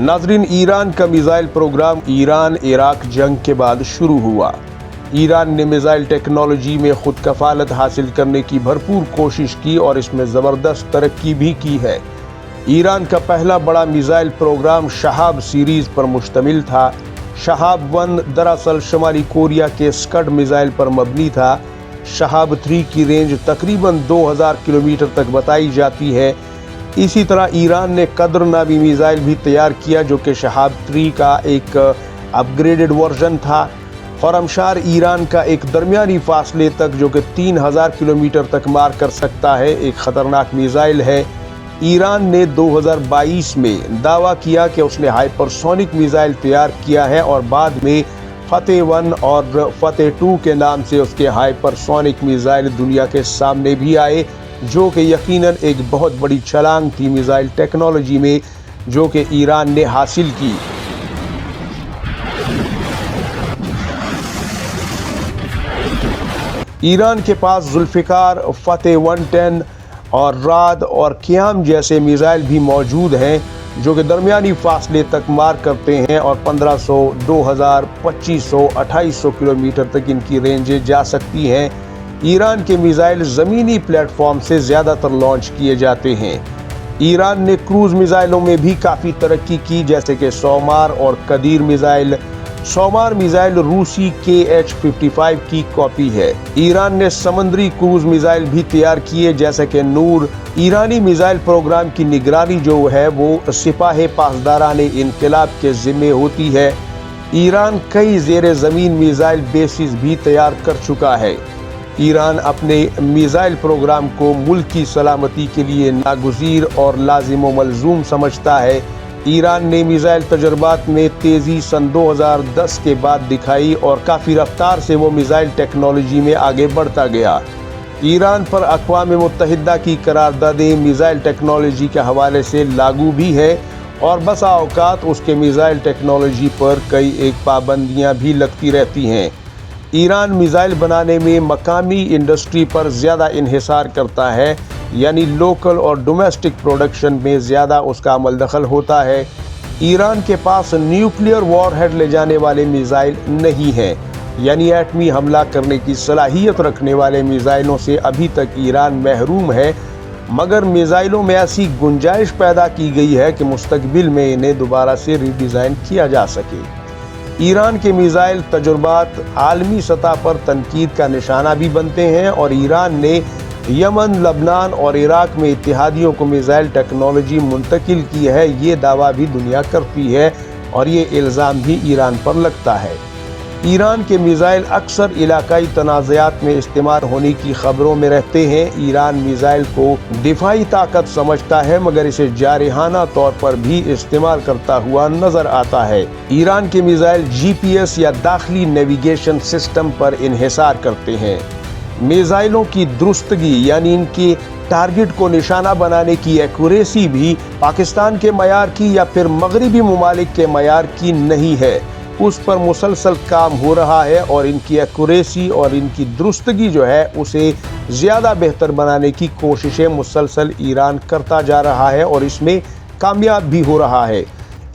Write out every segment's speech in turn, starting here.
नाज़रीन, ईरान का missile programme Iran Iraq जंग के बाद शुरू हुआ। ईरान ने मिसाइल टेक्नोलॉजी में खुद कफालत हासिल करने की भरपूर कोशिश की और इसमें ज़बरदस्त तरक्की भी की है। ईरान का पहला बड़ा मिसाइल प्रोग्राम शहाब सीरीज पर मुश्तमिल था। शहाब 1 दरअसल शुमाली कोरिया के स्कड मिसाइल पर मबनी था। शहाब 3 की रेंज तकरीबन 2000 किलोमीटर तक बताई जाती है। इसी तरह ईरान ने कद्र नामी मिसाइल भी तैयार किया, जो कि शहाब 3 का एक अपग्रेडेड वर्जन था। खरमशार ईरान का एक दरमियानी फासले तक, जो कि 3000 किलोमीटर तक मार कर सकता है, एक ख़तरनाक मिसाइल है। ईरान ने 2022 में दावा किया कि उसने हाइपरसोनिक मिसाइल तैयार किया है और बाद में फतेह 1 और फतेह 2 के नाम से उसके हाइपरसोनिक मिसाइल दुनिया के सामने भी आए, जो कि यकीनन एक बहुत बड़ी छलांग थी मिसाइल टेक्नोलॉजी में, जो कि ईरान ने हासिल की। ईरान के पास जुल्फ़िकार, फतेह 110 और राद और क़याम जैसे मिसाइल भी मौजूद हैं, जो कि दरमियानी फासले तक मार करते हैं और 1500, 2000, 2500, 2800 किलोमीटर तक इनकी रेंजें जा सकती हैं। ईरान के मिसाइल ज़मीनी प्लेटफॉर्म से ज़्यादातर लॉन्च किए जाते हैं। ईरान ने क्रूज़ मिसाइलों में भी काफ़ी तरक्की की, जैसे कि सोमार और कदीर मिसाइल। सोमार मिसाइल रूसी KH-55 की कॉपी है। ईरान ने समंदरी क्रूज मिसाइल भी तैयार किए, जैसे कि नूर। ईरानी मिसाइल प्रोग्राम की निगरानी जो है वो सिपाह पासदाराने इनकलाब के ज़िम्मे होती है। ईरान कई ज़ेर ज़मीन मिसाइल बेसिस भी तैयार कर चुका है। ईरान अपने मिसाइल प्रोग्राम को मुल्क की सलामती के लिए नागुज़ीर और लाजिम व मलज़ूम समझता है। ईरान ने मिसाइल तजर्बात में तेज़ी सन 2010 के बाद दिखाई और काफ़ी रफ्तार से वो मिसाइल टेक्नोलॉजी में आगे बढ़ता गया। ईरान पर अक़वाम मुत्तहिदा की करारदादें मिसाइल टेक्नोलॉजी के हवाले से लागू भी है और बसा औक़ात उसके मिसाइल टेक्नोलॉजी पर कई एक पाबंदियाँ भी लगती रहती हैं। ईरान मिसाइल बनाने में मकामी इंडस्ट्री पर ज़्यादा इन्हिसार करता है, यानी लोकल और डोमेस्टिक प्रोडक्शन में ज़्यादा उसका अमल दखल होता है। ईरान के पास न्यूक्लियर वॉरहेड ले जाने वाले मिसाइल नहीं हैं, यानी एटमी हमला करने की सलाहियत रखने वाले मिसाइलों से अभी तक ईरान महरूम है, मगर मिसाइलों में ऐसी गुंजाइश पैदा की गई है कि मुस्तकबिल में इन्हें दोबारा से रीडिज़ाइन किया जा सके। ईरान के मिसाइल तजुर्बात आलमी सतह पर तनकीद का निशाना भी बनते हैं और ईरान ने यमन, लबनान और इराक में इत्तेहादियों को मिसाइल टेक्नोलॉजी मुंतकिल की है, ये दावा भी दुनिया करती है और ये इल्ज़ाम भी ईरान पर लगता है। ईरान के मिसाइल अक्सर इलाकाई तनाज़ात में इस्तेमाल होने की खबरों में रहते हैं। ईरान मिसाइल को दिफाई ताकत समझता है, मगर इसे जारहाना तौर पर भी इस्तेमाल करता हुआ नजर आता है। ईरान के मिसाइल GPS या दाखिली नेविगेशन सिस्टम पर इन्हिसार करते हैं। मिसाइलों की दुरुस्तगी यानी इनके टारगेट को निशाना बनाने की एक्यूरेसी भी पाकिस्तान के मयार की या फिर मगरबी ममालिक के मयार की नहीं है। उस पर मुसलसल काम हो रहा है और इनकी एक्यूरेसी और इनकी दुरुस्तगी जो है उसे ज़्यादा बेहतर बनाने की कोशिशें मुसलसल ईरान करता जा रहा है और इसमें कामयाब भी हो रहा है।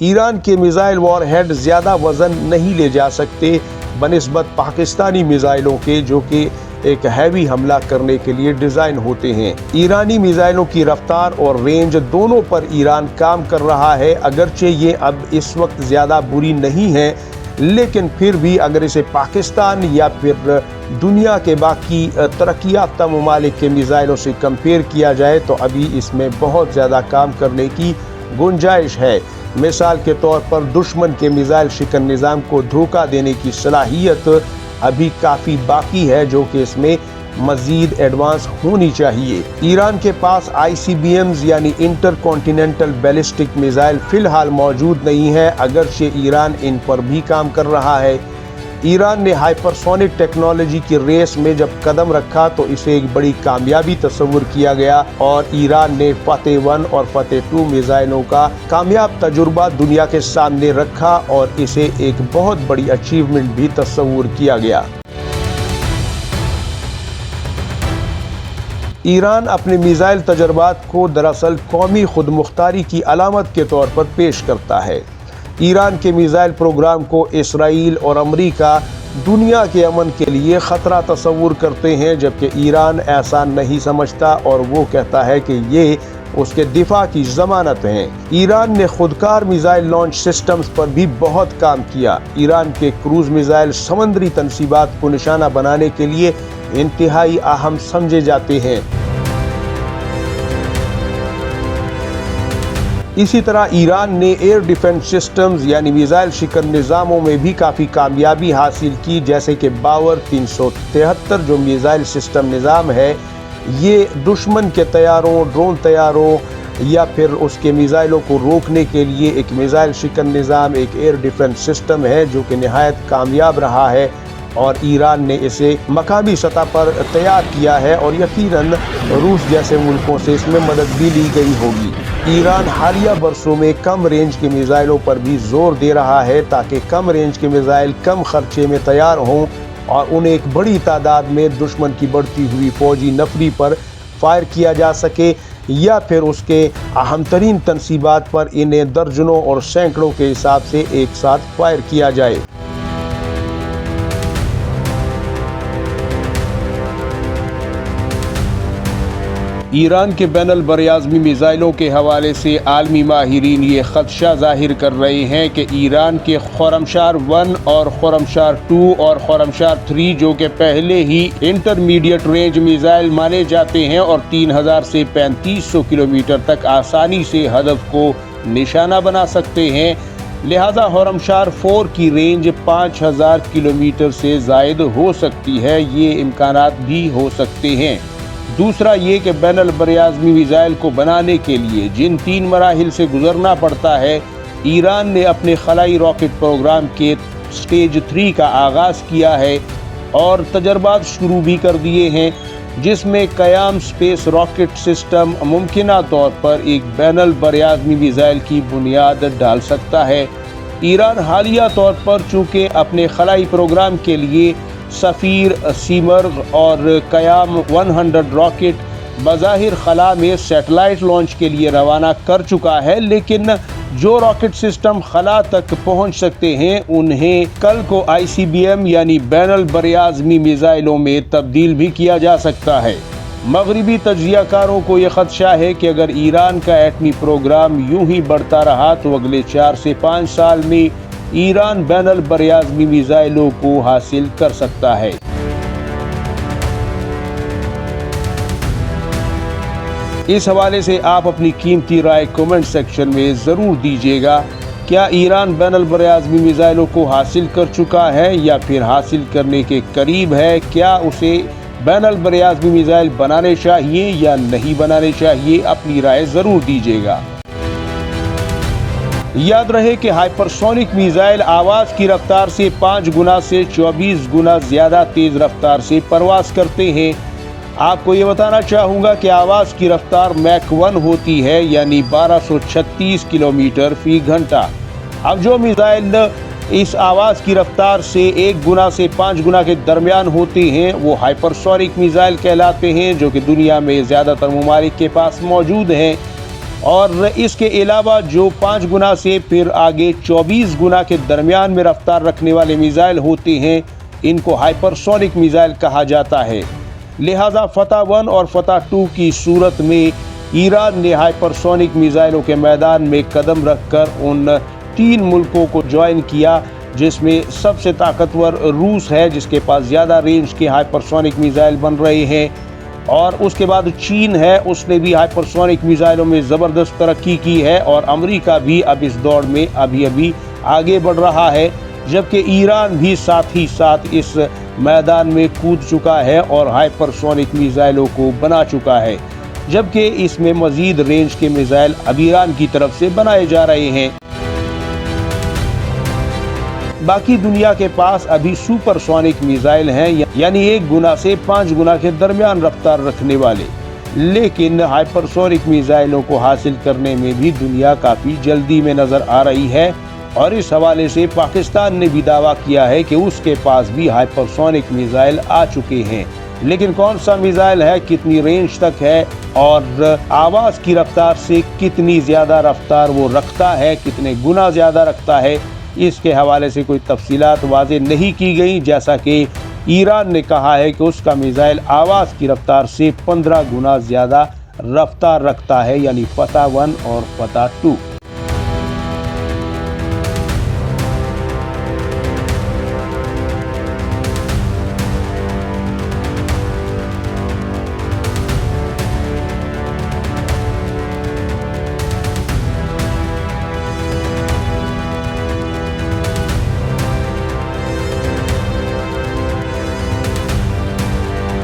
ईरान के मिसाइल वॉरहेड ज़्यादा वज़न नहीं ले जा सकते बनिस्बत पाकिस्तानी मिसाइलों के, जो कि एक हैवी हमला करने के लिए डिज़ाइन होते हैं। ईरानी मिसाइलों की रफ्तार और रेंज दोनों पर ईरान काम कर रहा है। अगरचे ये अब इस वक्त ज़्यादा बुरी नहीं है, लेकिन फिर भी अगर इसे पाकिस्तान या फिर दुनिया के बाकी तरक्की याफ्ता ममालिक के मिसाइलों से कंपेयर किया जाए तो अभी इसमें बहुत ज़्यादा काम करने की गुंजाइश है। मिसाल के तौर पर दुश्मन के मिसाइल शिकन निज़ाम को धोखा देने की सलाहियत अभी काफ़ी बाकी है, जो कि इसमें मज़ीद एडवांस होनी चाहिए। ईरान के पास ICBMs यानी इंटर कॉन्टिनेंटल बैलिस्टिक मिसाइल फ़िलहाल मौजूद नहीं है, अगरचे ईरान इन पर भी काम कर रहा है। ईरान ने हाइपरसोनिक टेक्नोलॉजी की रेस में जब कदम रखा तो इसे एक बड़ी कामयाबी तस्वुर किया गया और ईरान ने फतेह 1 और फतेह 2 मिसाइलों का कामयाब तजुर्बा दुनिया के सामने रखा और इसे एक बहुत बड़ी अचीवमेंट भी तस्वुर किया गया। ईरान अपने मिसाइल तजर्बात को दरअसल कौमी खुदमुख्तारी की अलामत के तौर पर पेश करता है। ईरान के मिसाइल प्रोग्राम को इसराइल और अमेरिका दुनिया के अमन के लिए खतरा तस्वुर करते हैं, जबकि ईरान ऐसा नहीं समझता और वो कहता है कि ये उसके दिफा की जमानत है। ईरान ने खुदकार मिसाइल लॉन्च सिस्टम्स पर भी बहुत काम किया। ईरान के क्रूज मिसाइल समुद्री तनसीबात को निशाना बनाने के लिए इंतहाई अहम समझे जाते हैं। इसी तरह ईरान ने एयर डिफेंस सिस्टम्स यानी मिसाइल शिकन निज़ामों में भी काफ़ी कामयाबी हासिल की, जैसे कि बावर 373 जो मिसाइल सिस्टम निज़ाम है, ये दुश्मन के तैयारों, ड्रोन तैयारों या फिर उसके मिसाइलों को रोकने के लिए एक मिसाइल शिकन निज़ाम, एक एयर डिफेंस सिस्टम है जो कि निहायत कामयाब रहा है और ईरान ने इसे मकामी सतह पर तैयार किया है और यकीनन रूस जैसे मुल्कों से इसमें मदद भी ली गई होगी। ईरान हालिया बरसों में कम रेंज के मिसाइलों पर भी जोर दे रहा है ताकि कम रेंज के मिसाइल कम खर्चे में तैयार हों और उन्हें एक बड़ी तादाद में दुश्मन की बढ़ती हुई फौजी नफरी पर फायर किया जा सके या फिर उसके अहम तरीन तनसीबात पर इन्हें दर्जनों और सैकड़ों के हिसाब से एक साथ फायर किया जाए। ईरान के बैनुल बरआज़मी मिसाइलों के हवाले से आलमी माहिरीन ये खदशा जाहिर कर रहे हैं कि ईरान के खुरमशार 1 और खुरमशार 2 और खुरमशार 3 जो कि पहले ही इंटरमीडिएट रेंज मिसाइल माने जाते हैं और 3000 से 3500 किलोमीटर तक आसानी से हदफ को निशाना बना सकते हैं, लिहाजा खुरमशार 4 की रेंज 5000 किलोमीटर से ज़ायद हो सकती है। ये इम्कानात भी हो सकते हैं। दूसरा ये कि बैनुल बरआज़मी मिसाइल को बनाने के लिए जिन 3 मराहिल से गुजरना पड़ता है, ईरान ने अपने खलाई रॉकेट प्रोग्राम के स्टेज 3 का आगाज़ किया है और तजर्बात शुरू भी कर दिए हैं, जिसमें क़याम स्पेस रॉकेट सिस्टम मुमकिना तौर पर एक बैनुल बरआज़मी मिसाइल की बुनियाद डाल सकता है। ईरान हालिया तौर पर चूँकि अपने खलाई प्रोग्राम के लिए सफ़ीर, सीमर्ग और क़याम 100 रॉकेट बज़ाहिर खला में सैटेलाइट लॉन्च के लिए रवाना कर चुका है, लेकिन जो रॉकेट सिस्टम खला तक पहुंच सकते हैं उन्हें कल को ICBM यानी बैनुल बरआज़मी मिसाइलों में तब्दील भी किया जा सकता है। मगरिबी तज्ज़ियाकारों को यह खदशा है कि अगर ईरान का एटमी प्रोग्राम यूं ही बढ़ता रहा तो अगले 4 से 5 साल में ईरान बैनुल बरआज़मी मिसाइलों को हासिल कर सकता है। इस हवाले से आप अपनी कीमती राय कमेंट सेक्शन में ज़रूर दीजिएगा। क्या ईरान बैनुल बरआज़मी मिसाइलों को हासिल कर चुका है या फिर हासिल करने के करीब है? क्या उसे बैनुल बरआज़मी मिसाइल बनाने चाहिए या नहीं बनाने चाहिए? अपनी राय ज़रूर दीजिएगा। याद रहे कि हाइपरसोनिक मिसाइल आवाज़ की रफ्तार से 5 गुना से 24 गुना ज़्यादा तेज़ रफ्तार से परवास करते हैं। आपको ये बताना चाहूँगा कि आवाज़ की रफ्तार मैक 1 होती है, यानी 1236 किलोमीटर फ़ी घंटा। अब जो मिसाइल इस आवाज़ की रफ्तार से 1 गुना से 5 गुना के दरमियान होते हैं वो हाइपरसोनिक मिसाइल कहलाते हैं, जो कि दुनिया में ज़्यादातर ममालिक के पास मौजूद हैं। और इसके अलावा जो 5 गुना से फिर आगे 24 गुना के दरमियान में रफ्तार रखने वाले मिसाइल होते हैं, इनको हाइपरसोनिक मिसाइल कहा जाता है। लिहाजा फतह 1 और फतह 2 की सूरत में ईरान ने हाइपरसोनिक मिसाइलों के मैदान में कदम रखकर उन 3 मुल्कों को ज्वाइन किया, जिसमें सबसे ताकतवर रूस है जिसके पास ज़्यादा रेंज के हाइपरसोनिक मिसाइल बन रहे हैं, और उसके बाद चीन है, उसने भी हाइपरसोनिक मिसाइलों में ज़बरदस्त तरक्की की है, और अमेरिका भी अब इस दौड़ में अभी आगे बढ़ रहा है, जबकि ईरान भी साथ ही साथ इस मैदान में कूद चुका है और हाइपरसोनिक मिसाइलों को बना चुका है, जबकि इसमें मज़ीद रेंज के मिसाइल अब ईरान की तरफ से बनाए जा रहे हैं। बाकी दुनिया के पास अभी सुपरसोनिक मिसाइल हैं, यानी 1 गुना से 5 गुना के दरमियान रफ्तार रखने वाले, लेकिन हाइपरसोनिक मिसाइलों को हासिल करने में भी दुनिया काफ़ी जल्दी में नज़र आ रही है। और इस हवाले से पाकिस्तान ने भी दावा किया है कि उसके पास भी हाइपरसोनिक मिसाइल आ चुके हैं। لیکن کون سا میزائل ہے، کتنی رینج تک ہے اور آواز کی رفتار سے کتنی زیادہ رفتار وہ رکھتا ہے، کتنے گنا زیادہ رکھتا ہے، اس کے حوالے سے کوئی تفصیلات واضح نہیں کی گئی، جیسا کہ ایران نے کہا ہے کہ اس کا میزائل آواز کی رفتار سے 15 گنا زیادہ رفتار رکھتا ہے، یعنی فتح 1 اور فتح 2۔